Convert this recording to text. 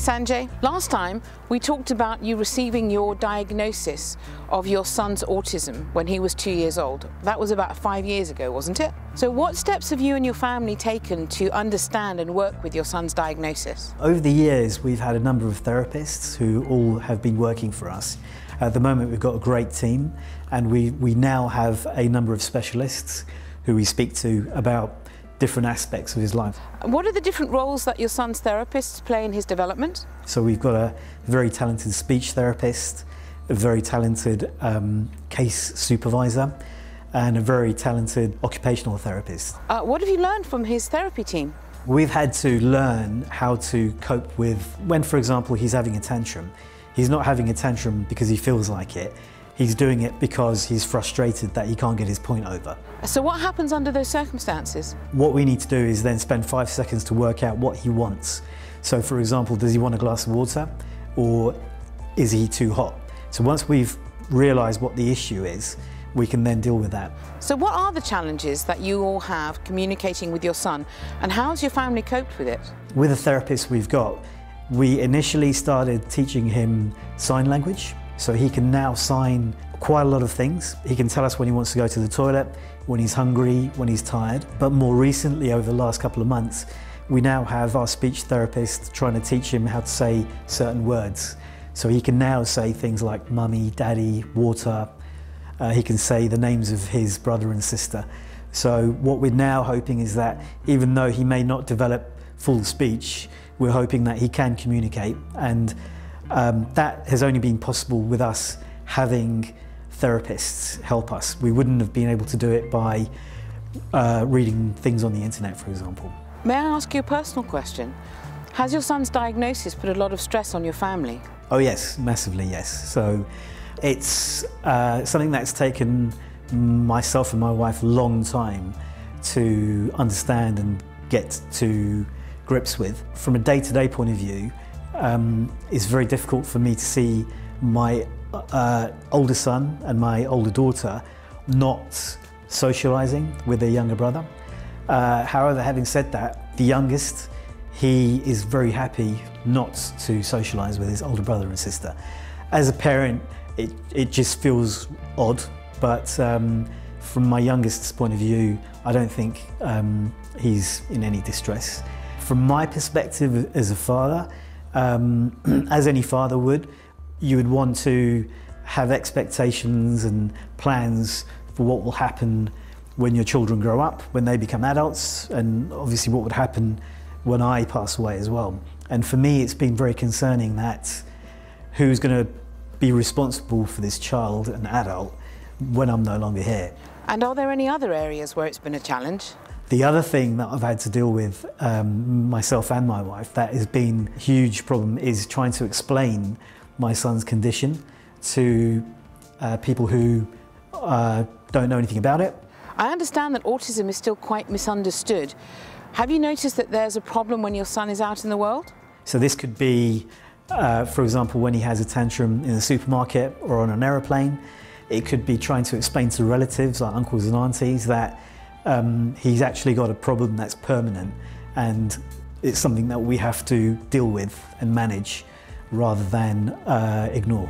Sanjay. Last time we talked about you receiving your diagnosis of your son's autism when he was 2 years old. That was about 5 years ago, wasn't it? So what steps have you and your family taken to understand and work with your son's diagnosis? Over the years, we've had a number of therapists who all have been working for us. At the moment, we've got a great team, and we now have a number of specialists who we speak to about different aspects of his life. What are the different roles that your son's therapists play in his development? So we've got a very talented speech therapist, a very talented case supervisor, and a very talented occupational therapist. What have you learned from his therapy team? We've had to learn how to cope with when, for example, he's having a tantrum. He's not having a tantrum because he feels like it. He's doing it because he's frustrated that he can't get his point over. So what happens under those circumstances? What we need to do is then spend 5 seconds to work out what he wants. So for example, does he want a glass of water or is he too hot? So once we've realised what the issue is, we can then deal with that. So what are the challenges that you all have communicating with your son, and how's your family coped with it? With the therapist we've got, we initially started teaching him sign language. So he can now sign quite a lot of things. He can tell us when he wants to go to the toilet, when he's hungry, when he's tired. But more recently, over the last couple of months, we now have our speech therapist trying to teach him how to say certain words. So he can now say things like mummy, daddy, water. He can say the names of his brother and sister. So what we're now hoping is that even though he may not develop full speech, we're hoping that he can communicate, and that has only been possible with us having therapists help us. We wouldn't have been able to do it by reading things on the internet, for example. May I ask you a personal question? Has your son's diagnosis put a lot of stress on your family? Oh yes, massively yes. So it's something that's taken myself and my wife a long time to understand and get to grips with. From a day-to-day point of view, it's very difficult for me to see my older son and my older daughter not socialising with their younger brother. However, having said that, the youngest, he is very happy not to socialise with his older brother and sister. As a parent, it just feels odd, but from my youngest's point of view, I don't think he's in any distress. From my perspective as a father, as any father would, you would want to have expectations and plans for what will happen when your children grow up, when they become adults, and obviously what would happen when I pass away as well. And for me, it's been very concerning that who's going to be responsible for this child, an adult, when I'm no longer here. And are there any other areas where it's been a challenge? The other thing that I've had to deal with, myself and my wife, that has been a huge problem, is trying to explain my son's condition to people who don't know anything about it. I understand that autism is still quite misunderstood. Have you noticed that there's a problem when your son is out in the world? So this could be, for example, when he has a tantrum in the supermarket or on an aeroplane. It could be trying to explain to relatives, like uncles and aunties, that he's actually got a problem that's permanent, and it's something that we have to deal with and manage rather than ignore.